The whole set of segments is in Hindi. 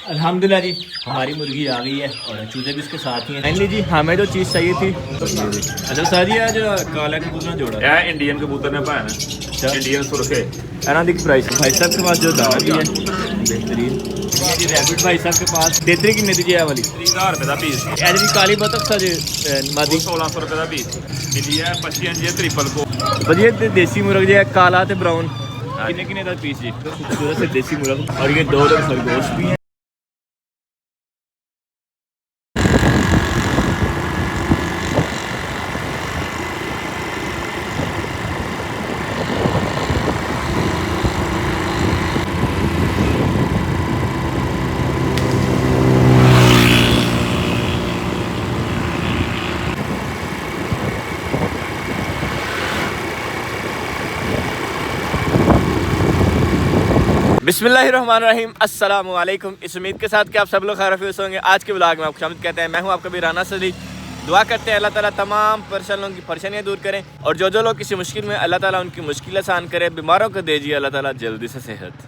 अल्हम्दुलिल्लाह जी, हमारी मुर्गी आ गई है और चूजे भी इसके साथ ही हैं। फाइनली जी हमें जो चीज़ चाहिए थी। अच्छा सर जी, आज काला कबूतर जोड़ा ਇਹ ਇੰਡੀਅਨ ਕਬੂਤਰ ਨੇ ਭੈਣ ਇੰਡੀਅਨ ਸੁਰਖੇ एना दी प्राइस भाई साहब के पास जो दाना भी है बेहतरीन। ये जी रैबिट भाई साहब के पास तेतरी किन्ने दी जी ये वाली 30,000 रुपए ਦਾ ਪੀਸ ए जी काली बतख सा जी मादी 1600 रुपए ਦਾ ਪੀਸ ਮਿਲੀ ਹੈ ਪੱਛੀਆਂ ਜੀ ट्रिपल को बढ़िया ते देसी मुर्ग जी है काला ते ब्राउन किन्ने किन्ने दा पीस जी तो खूबसूरत से देसी मुर्ग और ये दो खरगोश भी हैं। बिस्मिल्लाहिर्रहमानिर्रहीम अस्सलाम वालेकुम। इस उम्मीद के साथ कि आप सब लोग खैरियत से होंगे। आज के ब्लॉग में आपको शामिल कहते हैं। मैं हूं आपका भी राना सदी। दुआ करते हैं अल्लाह ताला तमाम परेशानियों की परेशानियां दूर करें और जो लोग किसी मुश्किल में अल्लाह ताला उनकी मुश्किल आसान करे। बीमारों को दीजिए अल्लाह ताला जल्दी से सेहत।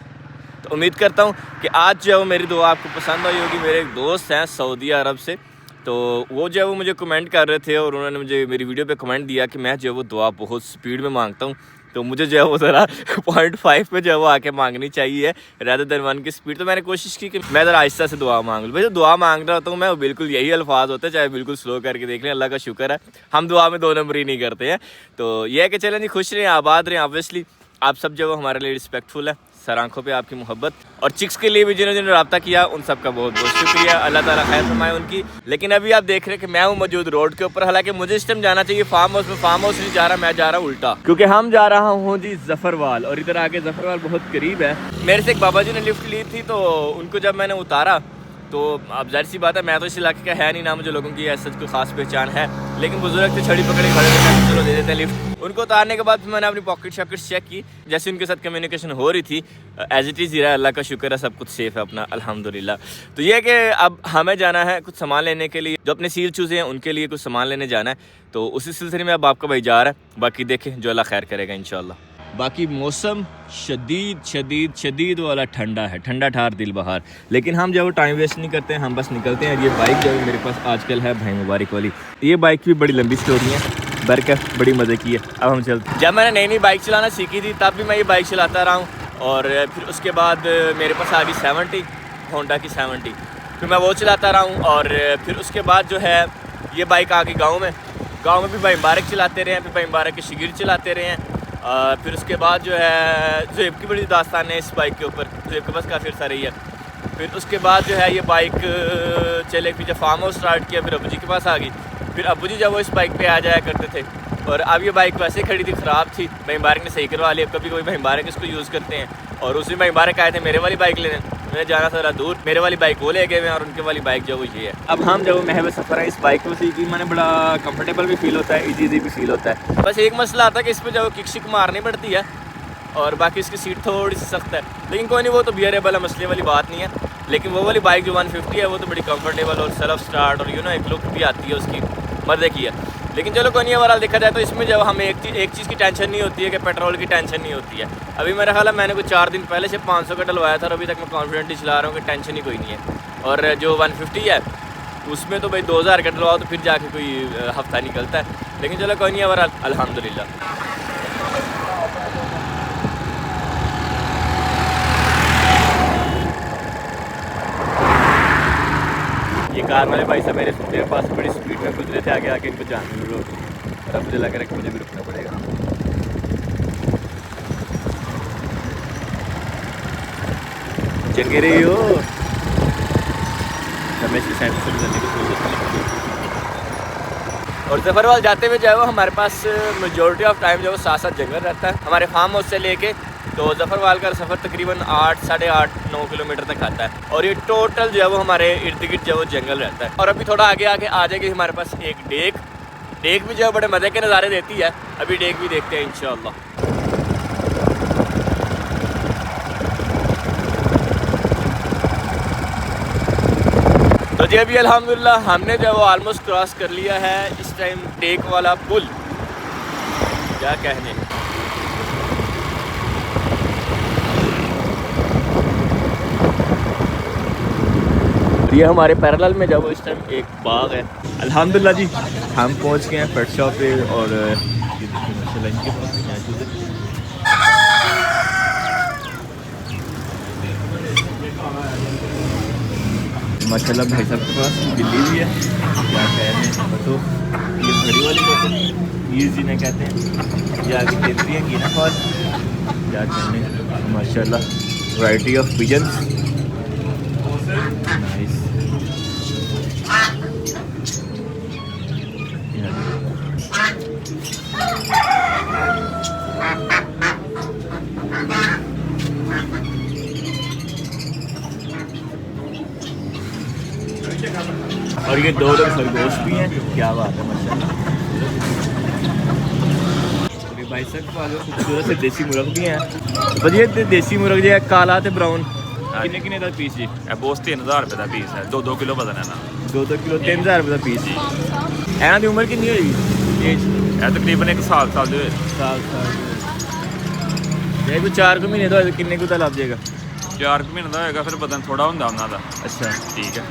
तो उम्मीद करता हूँ कि आज जो मेरी दुआ आपको पसंद आई होगी। मेरे एक दोस्त हैं सऊदी अरब से, तो वो जो है वो मुझे कमेंट कर रहे थे और उन्होंने मुझे मेरी वीडियो पे कमेंट दिया कि मैं जो है वो दुआ बहुत स्पीड में मांगता हूँ, तो मुझे जो है वो ज़रा 0.5 पे जो है वो आके मांगनी चाहिए रादर देन 1 की स्पीड। तो मैंने कोशिश की कि मैं ज़रा आहिस्ता से दुआ मांग लूँ। भाई जो दुआ मांग रहा होता हूँ मैं, वो बिल्कुल यही अल्फाज होते हैं, चाहे बिल्कुल स्लो करके देख लें। अल्लाह का शुक्र है हम दुआ में 2 नंबर ही नहीं करते हैं। तो ये है कि चलें जी, खुश रहें आबाद रहें। ऑब्वियसली आप सब जो हमारे लिए रिस्पेक्टफुल है, सर आंखों पे आपकी मोहब्बत। और चिक्स के लिए भी जिन्होंने रब्ता किया उन सब का बहुत बहुत शुक्रिया। अल्लाह ताला खैर फरमाए उनकी। लेकिन अभी आप देख रहे हैं कि मैं हूँ मौजूद रोड के ऊपर। हालांकि मुझे इस टाइम जाना चाहिए फार्म हाउस में, फार्म हाउस नहीं जा रहा, मैं जा रहा हूँ उल्टा, क्योंकि हम जा रहा हूँ जी जफरवाल और इधर आगे जफरवाल बहुत करीब है। मेरे से एक बाबा जी ने लिफ्ट ली थी, तो उनको जब मैंने उतारा तो अब जाहिर सी बात है मैं तो इस इलाके का है नहीं, ना मुझे लोगों की ऐसा कोई खास पहचान है, लेकिन बुजुर्ग थे छड़ी पकड़े खड़े थे, चलो दे देते लिफ्ट। उनको उतारने के बाद फिर मैंने अपनी पॉकेट शॉकेट चेक की, जैसे उनके साथ कम्युनिकेशन हो रही थी एज इट इज़ ही रहा। अल्लाह का शुक्र है सब कुछ सेफ है अपना अल्हम्दुलिल्लाह। तो ये है कि अब हमें जाना है कुछ सामान लेने के लिए, जो अपने सील चूज़े हैं उनके लिए कुछ सामान लेने जाना है, तो उसी सिलसिले में अब आपका भाई जा रहा है। बाकी देखें जो अल्लाह खैर करेगा इंशाल्लाह। बाकी मौसम शदीद वाला ठंडा है, ठंडा ठार दिल बहार। लेकिन हम जो टाइम वेस्ट नहीं करते हैं, हम बस निकलते हैं। ये बाइक जो है मेरे पास आजकल है भाई मुबारक वाली, ये बाइक भी बड़ी लंबी स्टोरी है, बरकत बड़ी मज़े की है। अब हम चलते हैं। जब मैंने नई बाइक चलाना सीखी थी तब भी मैं ये बाइक चलाता रहा हूँ, और फिर उसके बाद मेरे पास आ गई 70 होंडा की 70, फिर मैं वो चलाता रहा हूँ। और फिर उसके बाद जो है ये बाइक आ गई गाँव में भी भाई मुबारक चलाते रहे हैं, फिर भाई मुबारक के शिगिर चलाते रहे हैं। फिर उसके बाद जो है ज़ेब की बड़ी दास्तान है इस बाइक के ऊपर, ज़ेब के पास काफ़ी अर्सा रही है। फिर उसके बाद जो है ये बाइक चले, फिर जब फार्म हाउस स्टार्ट किया फिर अबू जी के पास आ गई। फिर अबू जी जब वो इस बाइक पे आ जाया करते थे, और अब ये बाइक वैसे खड़ी थी, ख़राब थी, भाई मुबारक ने सही करवा लिया। कभी कभी भाई मुबारक इसको यूज़ करते हैं, और उसी भाई मुबारक आए थे मेरे वाली बाइक लेने, मैंने जाना था दूर, मेरे वाली बाइक वो ले गए हैं और उनके वाली बाइक जो वो ये है। अब हम जब महव सफ़र है इस बाइक को सीखी, मैंने बड़ा कंफर्टेबल भी फील होता है, ईजी भी फील होता है। बस एक मसला आता है कि इस पर जब किक शिक मारनी पड़ती है, और बाकी इसकी सीट थोड़ी सी सख्त है, लेकिन कोई नहीं, वो तो बियरेबल है, मसले वाली बात नहीं है। लेकिन वो वाली बाइक जो 150 है वो तो बड़ी कंफर्टेबल और सेल्फ स्टार्ट और एक लुक भी आती है उसकी, मज़े की है। लेकिन चलो कोई नहीं, ओवरऑल देखा जाए तो इसमें जब हमें एक चीज़ की टेंशन नहीं होती है कि पेट्रोल की टेंशन नहीं होती है। अभी मेरा ख्याल है मैंने कुछ 4 दिन पहले से 500 का डलवाया था और अभी तक मैं कॉन्फिडेंटली चला रहा हूँ कि टेंशन ही कोई नहीं है। और जो 150 है उसमें तो भाई 2000 का डलवाओ तो फिर जाके कोई हफ्ता निकलता है। लेकिन चलो कोई नहीं, ओवरऑल अल्हम्दुलिल्लाह। ये कार वाले भाई साहब मेरे पास बड़ी स्पीड में गुजरे थे, आगे आके इनको जान भी रोक, और अब मुझे लग रहा है कि मुझे भी रुकना पड़ेगा। चल रही हो रमेश की साइड से गुजरने की कोशिश करें। और जफरवाल जाते हुए जो है वो हमारे पास मेजॉरिटी ऑफ टाइम जो है वो साथ साथ जंगल रहता है। हमारे फार्म हाउस से लेके तो जफरवाल का सफ़र तकरीबन 8, साढ़े 8, 9 किलोमीटर तक आता है, और ये टोटल जो है वो हमारे इर्द गिर्द जो है वो जंगल रहता है। और अभी थोड़ा आगे आ जाएगी हमारे पास एक डेक भी जो है बड़े मज़े के नज़ारे देती है। अभी डेक भी देखते हैं इंशाअल्लाह। तो जी अभी अल्हम्दुलिल्लाह हमने जो है वो ऑलमोस्ट क्रॉस कर लिया है इस टाइम डेक वाला पुल, क्या कहने। तो ये हमारे पैरेलल में जब इस टाइम एक बाग है। अल्हम्दुलिल्लाह जी हम पहुंच गए हैं पेट शॉप पे और ये देखिए माशाल्लाह इनके पास भी हैं चूजे। माशाल्लाह भाई साहब के पास बिल्ली भी है, क्या कह रहे हैं तो ये बड़ी वाली को ये जिन्हें कहते हैं, ये आगे देखती है गिना फॉल, क्या कहने हैं माशाल्लाह वैरायटी ऑफ पिजन्स नाइस। और ये दो खरगोश भी हैं, क्या बात है माशाल्लाह। भाई साहब खूबसूरत से देसी मुर्ग भी हैं। बढ़िया देसी मुर्ग जो है काला ते ब्राउन किन्ने किन्ने का पीस जी? बोस 3000 रुपये का पीस है, 2-2 किलो वजन है ना। 2-2 किलो 3000 रुपये का पीस जी। ਇਹਨਾਂ ਦੀ ਉਮਰ ਕਿੰਨੀ ਹੋਈ ਏਜ? ਇਹ ਤਕਰੀਬਨ 1 ਸਾਲ ਦੇ ਹੋਏ। ਸਾਲ ਜੇ ਕੋਈ 4 ਮਹੀਨੇ ਦਾ ਹੋਏ ਤਾਂ ਕਿੰਨੇ ਕੁ ਦਾ ਲੱਗ ਜਾਏਗਾ? 4 ਮਹੀਨੇ ਦਾ ਹੋਏਗਾ ਫਿਰ ਵਜ਼ਨ ਥੋੜਾ ਹੁੰਦਾ ਉਹਨਾਂ ਦਾ। ਅੱਛਾ ਠੀਕ ਹੈ,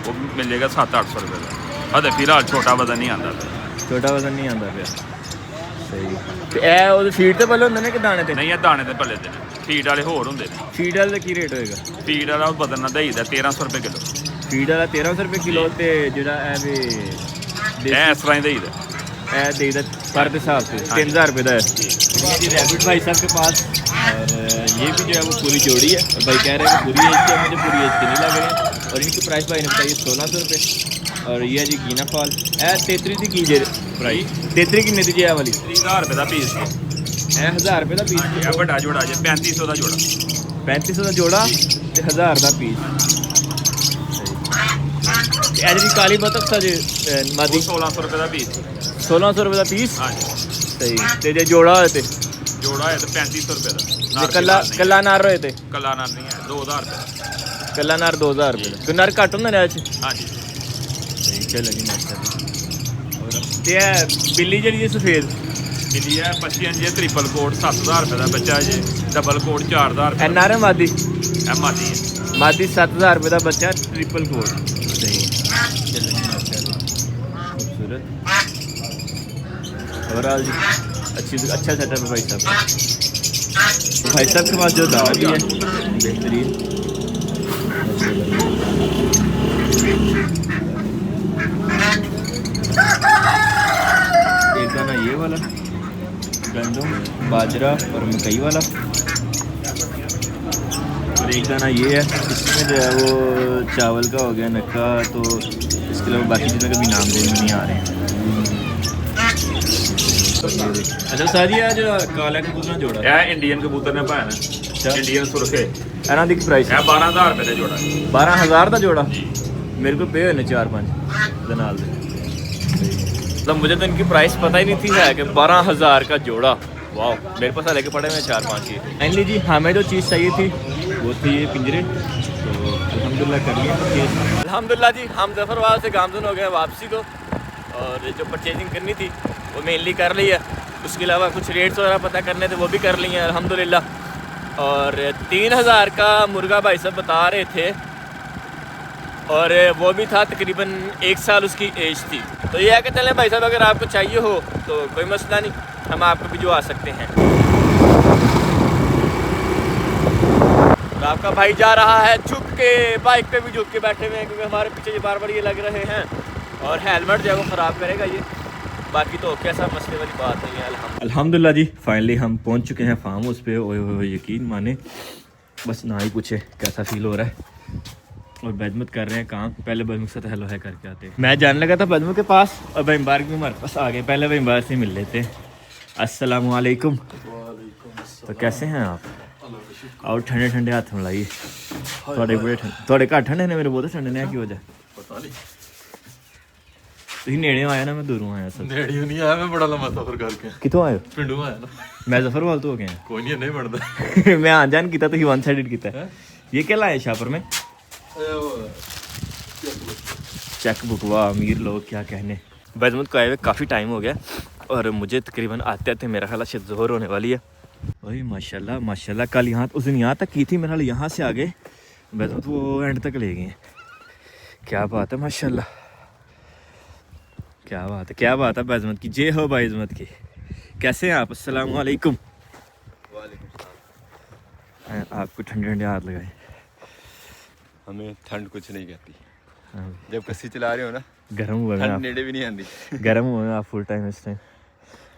ਉਹ ਮਿਲ ਜਾਏਗਾ 700-800 रुपये ਦਾ। ਅਦੇ ਫਿਲਹਾਲ ਛੋਟਾ ਵਜ਼ਨ ਨਹੀਂ ਆਉਂਦਾ, ਛੋਟਾ ਵਜ਼ਨ ਨਹੀਂ ਆਉਂਦਾ ਪਿਆ। ਸਹੀ ਤੇ ਇਹ ਉਹਦੇ ਫੀਡ ਤੇ ਪੱਲੇ ਹੁੰਦੇ ਨੇ ਕਿ ਦਾਣੇ ਤੇ? ਨਹੀਂ, ਇਹ ਦਾਣੇ ਤੇ ਭੱਲੇ ਦੇ ਨੇ, ਫੀਡ ਵਾਲੇ ਹੋਰ ਹੁੰਦੇ ਨੇ। ਫੀਡ ਵਾਲੇ ਦਾ ਕੀ ਰੇਟ ਹੋਏਗਾ? ਫੀਡ ਵਾਲਾ ਵਜ਼ਨ ਨਾਲ ਦਈਦਾ 1300 रुपये किलो। ਫੀਡ ਵਾਲਾ 1300 रुपये किलो ਤੇ ਜਿਹੜਾ ਇਹ ਵੀ ਇਹ ਇਸ ਤਰ੍ਹਾਂ ਹੀ ਦਈਦਾ, ਇਹ देगा पर के हिसाब से 3000 रुपये का है जी। रैबिट भाई साहब के पास, और ये भी जो है वो पूरी जोड़ी है और भाई कह रहे हैं कि पूरी एज की है, मुझे पूरी एज के नहीं लग रहे हैं। और इनकी प्राइस भाई ने बताइए 1600 रुपये। और ये जी गीना फॉल है 33 की जे प्राइस 33 किन्ने दी जी वाली 3000 रुपये का पीस है। 1000 रुपये का पीस ਇਹ ਵੱਡਾ ਜੋੜਾ ਜੇ 3500 ਦਾ ਜੋੜਾ। 3500 का जोड़ा तो 1000 का पीस। जी काली बतख था जी मादी 1600 रुपये का पीस। 1600 रुपये का पीस। हाँ जी सही ते जे जोड़ा होए ते जोड़ा है तो 3500 रुपये का। कल्ला नार होए ते कल्ला नार नहीं है, 2000 रुपये। कल्ला नार 2000 रुपये तो नार घट होंगे ने? हाँ जी सही चलो जी माशाल्लाह। ते बिल्ली जी सफेद बिल्ली है पर्शियन जे ट्रिपल कोट 7000 रुपये का बच्चा है जी, डबल कोट 4000 रुपये। एन आर है मादी? मादी है, मादी 7000 रुपये का बच्चा ट्रिपल कोट। सही चलो जी माशाल्लाह खूबसूरत। ओवरऑल जी अच्छा सेटअप है भाई साहब। तो भाई साहब के पास जो दावा भी है बेहतरीन। एक दाना ये वाला गंदम बाजरा और मकई वाला, और एक दाना ये है, इसमें जो है वो चावल का हो गया नक्का। तो इसके अलावा बाकी चीज़ों का भी नाम देने नहीं आ रहे हैं। अच्छा सर जी जो काला कबूतर जोड़ा यह इंडियन कबूतर ने पाया ना, इंडियन सुरखे। ਇਹਨਾਂ ਦੀ प्राइस है 12000 रुपये का जोड़ा। 12000 का जोड़ा मेरे को पे हुए 4-5 दनाल दे। मतलब मुझे तो इनकी प्राइस पता ही नहीं थी है कि 12000 का जोड़ा। वाह, मेरे पास लेके पड़े हुए 4-5 ये। फाइनली जी हमें जो चीज़ चाहिए थी वो थी ये पिंजरे, तो अल्हम्दुलिल्लाह कर लिए। अल्हम्दुलिल्लाह जी हम जफरवाद से गामजन हो गए वापसी को, और जो परचेजिंग करनी थी वो मेनली कर ली है। उसके अलावा कुछ रेट्स वगैरह पता करने थे वो भी कर लिए हैं अल्हम्दुलिल्लाह। और 3000 का मुर्गा भाई साहब बता रहे थे, और वो भी था तकरीबन 1 साल उसकी एज थी। तो ये है कि चलें भाई साहब अगर आपको चाहिए हो तो कोई मसला नहीं, हम आपको भी जो आ सकते हैं। और आपका भाई जा रहा है झुक के, बाइक पे भी झुक के बैठे हुए हैं क्योंकि हमारे पीछे ये बार बार ये लग रहे हैं, और हेलमेट जो है वो ख़राब करेगा ये। बाकी तो कैसा मसले वाली बात नहीं है। अल्हम्दुलिल्लाह जी फाइनली हम पहुंच चुके हैं फार्म हाउस पे। ओए यकीन माने बस ना ही पूछे कैसा फील हो रहा है। और बदमत कर रहे हैं काम, पहले बदमुख से हेलो है करके आते हैं। मैं जाने लगा था बदमुख के पास और भाई मुबारक भी हमारे पास आ गए। पहले भाई मुबारक से मिल लेते हैं। अस्सलाम वालेकुम। तो कैसे हैं आप? और ठंडे ठंडे हाथ में लाइए। थोड़े बड़े थोड़े घट ठंडे ने, मेरे बहुत ठंडे ने की वजह पता नहीं। ਤੁਸੀਂ ਨੇੜੇ ਆਇਆ ਨਾ, ਮੈਂ ਦੂਰੋਂ ਆਇਆ ਸਰ। ਨੇੜੇ ਨਹੀਂ ਆਇਆ, ਮੈਂ ਬੜਾ ਲੰਮਾ ਸਫ਼ਰ ਕਰਕੇ। ਕਿੱਥੋਂ ਆਏ ਹੋ? ਪਿੰਡੋਂ ਆਇਆ ਨਾ ਮੈਂ ਜ਼ਫਰਵਾਲ ਤੋਂ ਹੋ ਗਿਆ। ਕੋਈ ਨਹੀਂ, ਨਹੀਂ ਬਣਦਾ। ਮੈਂ ਆਣ ਜਾਣ ਕੀਤਾ, ਤੁਸੀਂ वन साइडेड ਕੀਤਾ। ये क्या लाए शाहपुर में? Cheque book. वाह अमीर लोग क्या कहने। बजमत को आए हुए काफ़ी टाइम हो गया, और मुझे तकरीबन आते आते मेरा ख्याल शायद ज़ोहर होने वाली है। वही माशाल्लाह माशाल्लाह। कल यहाँ उस दिन यहाँ तक की थी, मेरा ख्याल यहाँ से आगे बजमत वो एंड तक ले गए हैं। क्या बात है माशाल्लाह, क्या बात है, क्या बात है बाइज़्मत की, जय हो बाइज़्मत की। कैसे हैं आप? अस्सलाम वालेकुम। आपको ठंडे ठंडे हाथ लगाए। हमें ठंड कुछ नहीं कहती। हाँ, जब कस्सी चला रहे हो ना, गर्म हुआ है ठंड आप, नेड़े भी नहीं आती। गर्म हुए हैं आप फुल टाइम इस टाइम।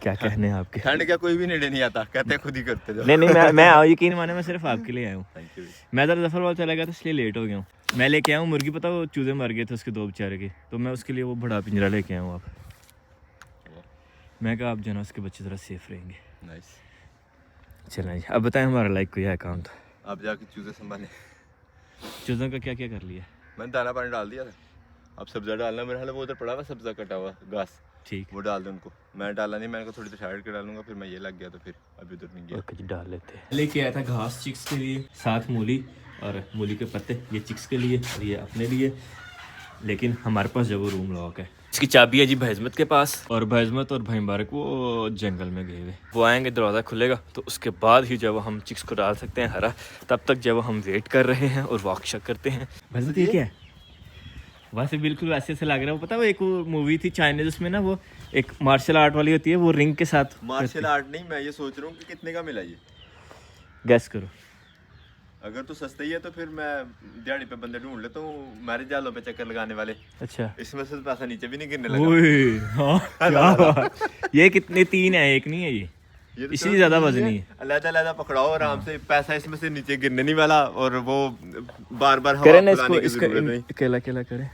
क्या कहने हैं आपके? ठंड क्या कोई भी नेड़े नहीं आता, कहते हैं खुद ही करते जाओ। नहीं मैं यकीन माने मैं सिर्फ आपके लिए आया हूँ। Thank you. मैं ज़रा जफरवाल चला गया था इसलिए लेट हो गया हूँ। मैं लेके आया हूँ मुर्गी, पता वो चूज़े मर गए थे उसके 2 बेचारे के, तो मैं उसके लिए वो बड़ा पिंजरा लेके आया हूँ। आप मैं कहा आप जो ना उसके बच्चे ज़रा सेफ रहेंगे। नाइस। चलें जी, अब बताएं हमारा लाइक कोई है काम तो। आप जाके चूजे संभाले। चूज़ों का क्या क्या कर लिया? मैंने दाना पानी डाल दिया था। अब सब्जा डालना, मेरे हाल वो उधर पड़ा हुआ सब्जा कटा हुआ घास, ठीक, वो डाल दे उनको। मैं डाला नहीं, मैंने कहा थोड़ी देर साइड के डालूंगा, फिर मैं ये लग गया तो फिर अभी उधर नहीं गया। ओके जी, डाल लेते हैं। लेके आया था घास चिक्स के लिए, साथ मूली और मूली के पत्ते, ये चिक्स के लिए और ये अपने लिए। लेकिन हमारे पास जब वो रूम लॉक है, इसकी चाबी है जी बाइज़्मत के पास, और बाइज़्मत और भाई मुबारक वो जंगल में गए हुए। वो आएंगे, दरवाज़ा खुलेगा तो उसके बाद ही जब हम चिक्स को डाल सकते हैं हरा। तब तक जब हम वेट कर रहे हैं और वॉक शक करते हैं। बाइज़्मत ये क्या है? वैसे बिल्कुल वैसे से लग रहा है। वो पता है वो एक मूवी थी चाइनीज, उसमें ना वो एक मार्शल आर्ट वाली होती है, वो रिंग के साथ। मार्शल आर्ट नहीं, मैं ये सोच रहा हूँ कि कितने का मिला ये। गैस करो। अगर तो सस्ता ही है तो फिर मैं दिहाड़ी पे बंदे ढूंढ लेता हूँ, मैरिज जालों पे चक्कर लगाने वाले। अच्छा, इसमें से पैसा नीचे भी नहीं गिरने लगा। ओए हाँ, क्या बात। ये कितने? 3 है, एक नहीं है ये तो इसलिए ज़्यादा वजनी है। अलग-अलग पकड़ाओ आराम से, पैसा इसमें से नीचे गिरने नहीं वाला, और वो बार-बार हवा करें ना फुलाने इसको, की इसका जरूरत नहीं। अकेला अकेला करें।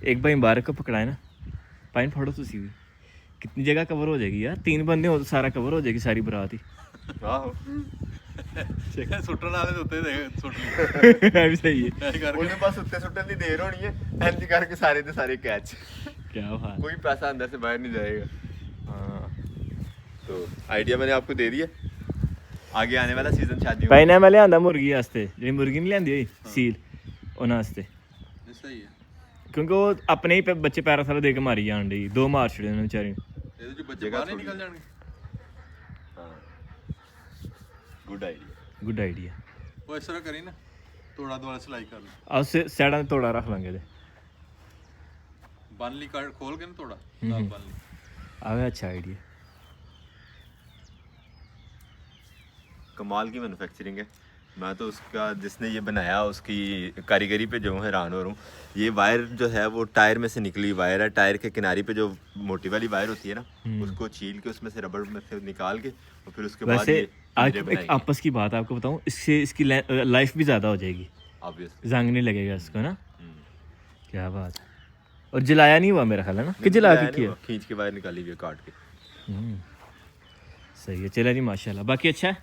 एक भाई मुबारक को पकड़ाए ना, पाइन फाड़ो तो सीधी, कितनी जगह कवर हो जाएगी यार। 3 बंदे हो तो सारा कवर हो जाएगी, सारी बारात ही। आहो सुटन वाले होते देख सुट ली भी सही है। उन्हें बस उत्ते सुट्टन की देर होनी है, इंज करके सारे दे सारे कैच, क्या बात। कोई पैसा अंदर से बाहर नहीं जाएगा। हाँ, तो आइडिया मैंने आपको दे दिया, आगे आने वाला सीजन शादी भाई ने मैं लिया मुर्गी वास्ते, जी मुर्गी नहीं लियांदी हुई सील उन्हें वास्ते, सही है। क्योंकि वो अपने ही बच्चे पैरा सारा दे के मारी जान डी, 2 मार छड़े उन्होंने बेचारे। ਇਹਦੇ ਚ ਬੱਚੇ ਬਾਹਰ ਨਹੀਂ ਨਿਕਲ ਜਾਣਗੇ। Good idea. Good idea. ਉਹ ਇਸ ਤਰ੍ਹਾਂ ਕਰੀ ਨਾ, ਤੋੜਾ ਦੁਆਰਾ ਸਿਲਾਈ ਕਰ ਲੈ, और सैडा तोड़ा रख लेंगे। ਬੰਨ ਲਈ ਕਾਰਡ ਖੋਲ ਕੇ ਨਾ ਤੋੜਾ ਨਾਲ ਬੰਨ ਲਈ। आगे अच्छा आइडिया। कमाल की मैन्युफैक्चरिंग है। मैं तो उसका जिसने ये बनाया उसकी कारीगरी पे जो हैरान हो रहा हूँ। ये वायर जो है वो टायर में से निकली वायर है, टायर के किनारे पे जो मोटी वाली वायर होती है ना, उसको छील के उसमें से रबड़ में से निकाल के और फिर उसके बाद वैसे ये आज पिंजरे एक बनाएंगे। आपस की बात आपको बताऊं, इससे इसकी लाइफ भी ज़्यादा हो जाएगी, Obviously। जंग नहीं लगेगा इसको ना। क्या बात है। और जलाया नहीं हुआ मेरा ख्याल है ना, कि जला के किया? खींच के वायर निकाली हुई है काट के। सही है, चला जी माशाल्लाह। बाकी अच्छा है,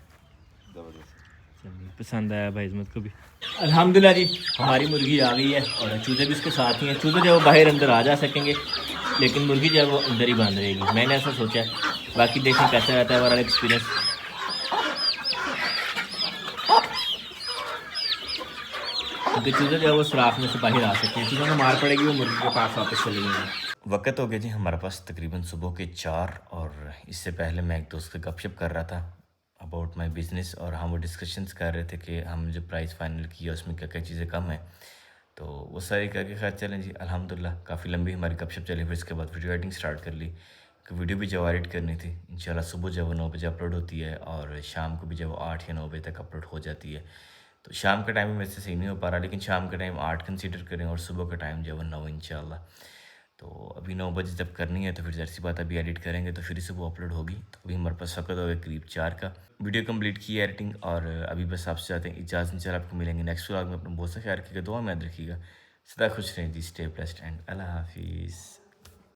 जबरदस्त। चलिए पसंद आया भाई इज़्मत को भी। अल्हम्दुलिल्लाह जी, हमारी मुर्गी आ गई है और चूज़े भी उसके साथ ही हैं। चूज़े जो बाहर अंदर आ जा सकेंगे, लेकिन मुर्गी जो है वो अंदर ही बांध रहेगी, मैंने ऐसा सोचा है। बाकी देखें कैसा रहता है हमारा एक्सपीरियंस। क्योंकि चूज़े जो है वो सुराख में से बाहर आ सकते हैं, चूज़ों को मार पड़ेगी, वो मुर्गी के पास वापस चली जाएगी। वक्त हो गया जी हमारे पास तकरीबन सुबह के 4, और इससे पहले मैं एक दोस्त से गपशप कर रहा था अबाउट माई बिज़नेस, और हम वो डिस्कशंस कर रहे थे कि हम जो प्राइस फाइनल किया उसमें क्या क्या चीज़ें कम हैं। तो वो सारी करके खैर चलें जी, अल्हम्दुलिल्लाह काफ़ी लंबी हमारी गपशप चली। फिर इसके बाद वीडियो एडिटिंग स्टार्ट कर ली, कि वीडियो भी जब एडिट करनी थी इंशाल्लाह सुबह जब 9 बजे अपलोड होती है, और शाम को भी जब 8 या 9 बजे तक अपलोड हो जाती है। तो शाम का टाइम वैसे सही नहीं हो पा रहा, लेकिन शाम का टाइम 8 कंसीडर करें और सुबह का टाइम जो है 9 इंशाल्लाह। तो अभी 9 बजे जब करनी है तो फिर जैसी बात अभी एडिट करेंगे तो फिर ही सुबह अपलोड होगी। तो अभी हमारे पास वक्त हो गया करीब 4 का। वीडियो कंप्लीट की है एडिटिंग, और अभी बस आपसे चाहते हैं इजाज़त। इंशाल्लाह आपको मिलेंगे नेक्स्ट व्लॉग में। अपना बहुत सा ख्याल रखिएगा, दुआ में याद रखिएगा। सदा खुश रहें जी, स्टे ब्लेस्ड एंड अल्लाह हाफिज़।